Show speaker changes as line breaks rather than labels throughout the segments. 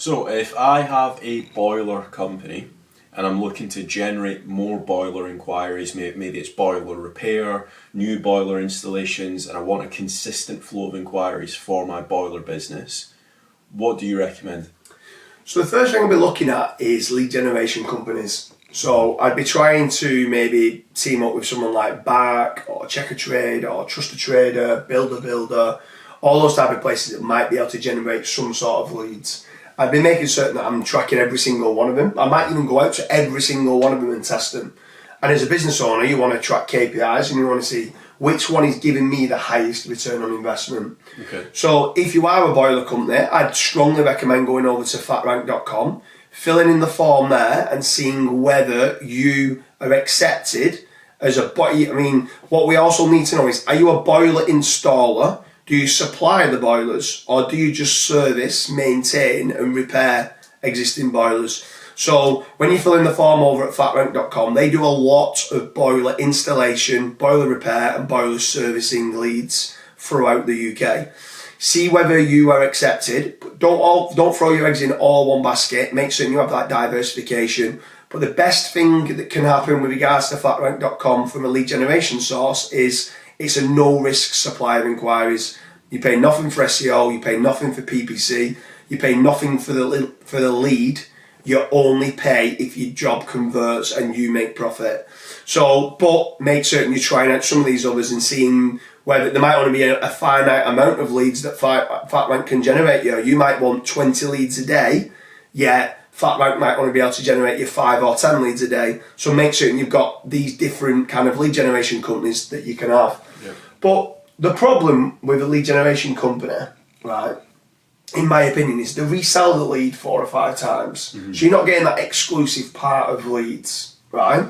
So if I have a boiler company and I'm looking to generate more boiler inquiries, maybe it's boiler repair, new boiler installations, and I want a consistent flow of inquiries for my boiler business, what do you recommend?
So the first thing I'll be looking at is lead generation companies. So I'd be trying to maybe team up with someone like Bark or Checker Trade or Trust a Trader, Builder, all those type of places that might be able to generate some sort of leads. I'd be making certain that I'm tracking every single one of them. I might even go out to every single one of them and test them. And as a business owner, you want to track KPIs and you want to see which one is giving me the highest return on investment.
Okay.
So if you are a boiler company, I'd strongly recommend going over to fatrank.com, filling in the form there and seeing whether you are accepted as a boiler. I mean, what we also need to know is, are you a boiler installer? Do you supply the boilers, or do you just service, maintain and repair existing boilers? So when you fill in the form over at fatrank.com, they do a lot of boiler installation, boiler repair and boiler servicing leads throughout the UK. See whether you are accepted. Don't throw your eggs in all one basket. Make certain you have that diversification. But the best thing that can happen with regards to fatrank.com from a lead generation source is it's a no-risk supply of inquiries. You pay nothing for SEO, you pay nothing for PPC, you pay nothing for the lead. You only pay if your job converts and you make profit. So, but make certain you're trying out some of these others and seeing whether there might only be a finite amount of leads that FatRank can generate you. You might want 20 leads a day, yet FatRank might only be able to generate you 5 or 10 leads a day. So make certain you've got these different kind of lead generation companies that you can have.
Yeah.
But the problem with a lead generation company, right, in my opinion, is they resell the lead 4 or 5 times. Mm-hmm. So you're not getting that exclusive part of leads, right?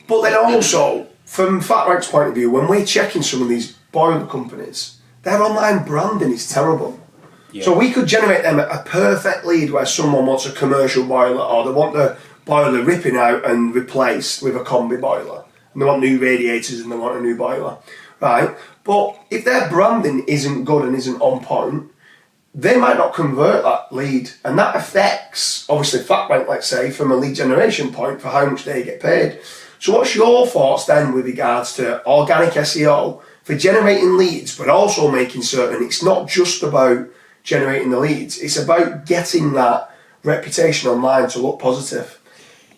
But then also, from FatRank's point of view, when we're checking some of these boiler companies, their online branding is terrible. Yeah. So we could generate them a perfect lead where someone wants a commercial boiler, or they want the boiler ripping out and replaced with a combi boiler, and they want new radiators and they want a new boiler, right? But if their branding isn't good and isn't on point, they might not convert that lead, and that affects, obviously, FatRank, let's say, from a lead generation point for how much they get paid. So what's your thoughts then with regards to organic SEO for generating leads, but also making certain it's not just about generating the leads, it's about getting that reputation online to look positive?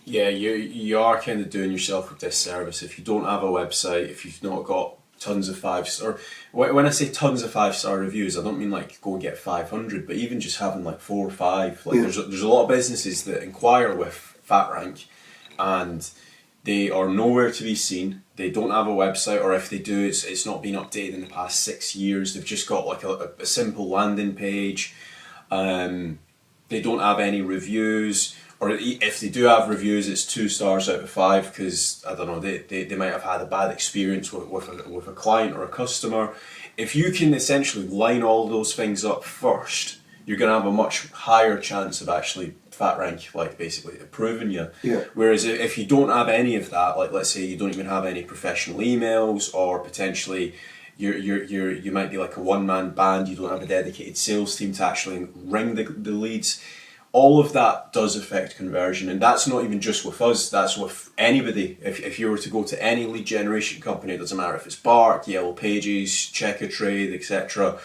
Yeah, you are kind of doing yourself a disservice if you don't have a website, if you've not got tons of 5-star. When I say tons of 5-star reviews, I don't mean like go and get 500, but even just having like 4 or 5. Like, yeah. There's a lot of businesses that inquire with FatRank and they are nowhere to be seen. They don't have a website, or if they do, it's not been updated in the past 6 years. They've just got like a simple landing page. They don't have any reviews, or if they do have reviews, it's 2 stars out of 5 because, I don't know, they might have had a bad experience with a client or a customer. If you can essentially line all those things up first, you're going to have a much higher chance of actually FatRank, like, basically approving you.
Yeah.
Whereas if you don't have any of that, like, let's say you don't even have any professional emails, or potentially you might be like a one-man band, you don't have a dedicated sales team to actually ring the leads, all of that does affect conversion. And that's not even just with us, that's with anybody. If you were to go to any lead generation company, it doesn't matter if it's Bark, Yellow Pages, Checker Trade, etc.,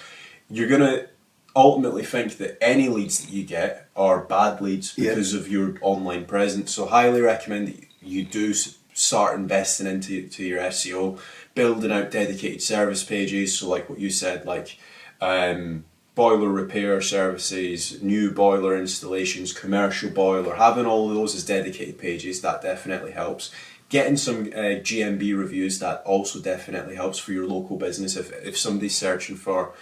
you're going to ultimately think that any leads that you get are bad leads because of your online presence. So highly recommend that you do start investing into your SEO, building out dedicated service pages. So like what you said, like boiler repair services, new boiler installations, commercial boiler, having all of those as dedicated pages, that definitely helps. Getting some GMB reviews, that also definitely helps for your local business. If somebody's searching for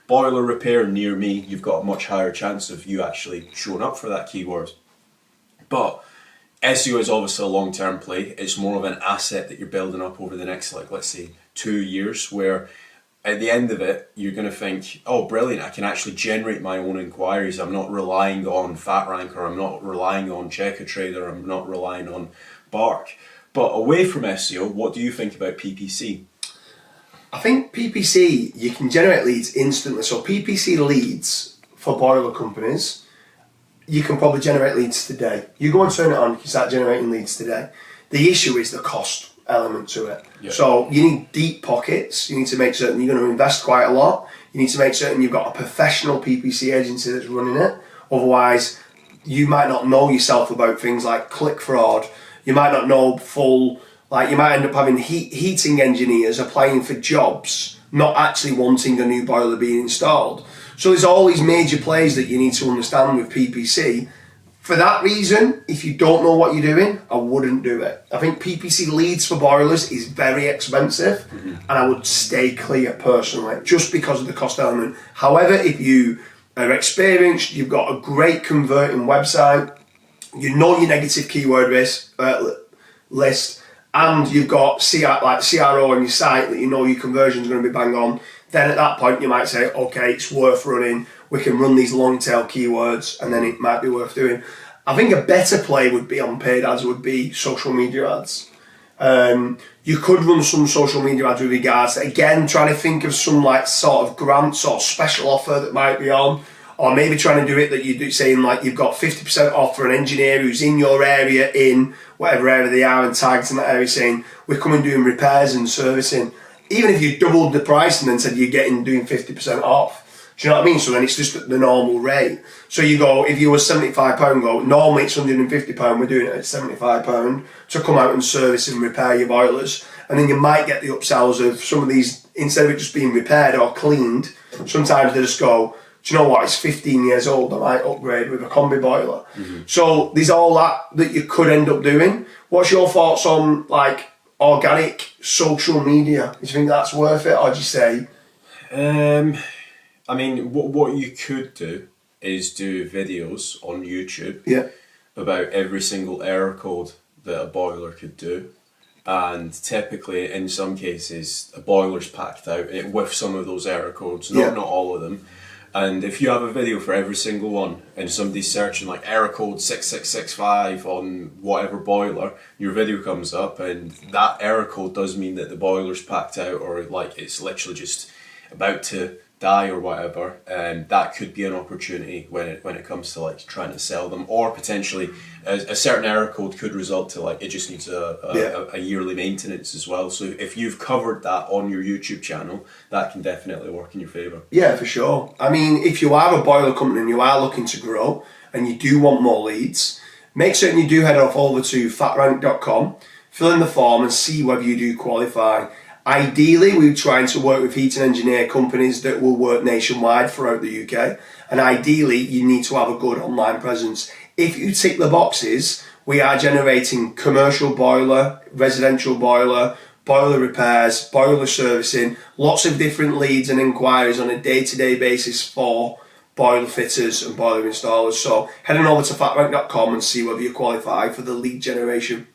boiler repair near me, you've got a much higher chance of you actually showing up for that keyword. But SEO is obviously a long-term play. It's more of an asset that you're building up over the next, like, let's say 2 years, where at the end of it, you're going to think, oh, brilliant, I can actually generate my own inquiries. I'm not relying on FatRank, or I'm not relying on Checker Trader, I'm not relying on Bark. But away from SEO, what do you think about PPC?
I think PPC, you can generate leads instantly. So PPC leads for boiler companies, you can probably generate leads today. You go and turn it on, you can start generating leads today. The issue is the cost element to it.
Yeah.
So you need deep pockets. You need to make certain you're going to invest quite a lot. You need to make certain you've got a professional PPC agency that's running it. Otherwise, you might not know yourself about things like click fraud. You might not know you might end up having heating engineers applying for jobs, not actually wanting a new boiler being installed. So there's all these major plays that you need to understand with PPC. For that reason, if you don't know what you're doing, I wouldn't do it. I think PPC leads for boilers is very expensive, and I would stay clear personally, just because of the cost element. However, if you are experienced, you've got a great converting website, you know your negative keyword list, and you've got CRO on your site that you know your conversion is going to be bang on, then at that point you might say, okay, it's worth running. We can run these long tail keywords, and then it might be worth doing. I think a better play would be on paid ads, would be social media ads. You could run some social media ads with regards to, again, trying to think of some like sort of grants or special offer that might be on, or maybe trying to do it that you do, saying like you've got 50% off for an engineer who's in your area, in whatever area they are, and tags in that area, saying we're coming doing repairs and servicing. Even if you doubled the price and then said you're doing 50% off. Do you know what I mean? So then it's just the normal rate. So you go, if you were £75, go, normally it's £150, we're doing it at £75 to come out and service and repair your boilers. And then you might get the upsells of some of these, instead of it just being repaired or cleaned, sometimes they just go, do you know what, it's 15 years old, I might upgrade with a combi boiler. So there's all that you could end up doing. What's your thoughts on like organic social media? Do you think that's worth it, or do you say?
I mean, what you could do is do videos on YouTube about every single error code that a boiler could do. And typically, in some cases, a boiler's packed out with some of those error codes, not all of them. And if you have a video for every single one, and somebody's searching like error code 6665 on whatever boiler, your video comes up, and that error code does mean that the boiler's packed out, or like it's literally just about to die or whatever, and that could be an opportunity when it comes to like trying to sell them, or potentially a certain error code could result to like it just needs a yearly maintenance as well. So if you've covered that on your YouTube channel, that can definitely work in your favour.
Yeah, for sure. I mean, if you are a boiler company and you are looking to grow and you do want more leads, make certain you do head off over to fatrank.com, fill in the form and see whether you do qualify. Ideally, we're trying to work with heating engineer companies that will work nationwide throughout the UK. And ideally, you need to have a good online presence. If you tick the boxes, we are generating commercial boiler, residential boiler, boiler repairs, boiler servicing, lots of different leads and inquiries on a day-to-day basis for boiler fitters and boiler installers. So head on over to fatrank.com and see whether you qualify for the lead generation.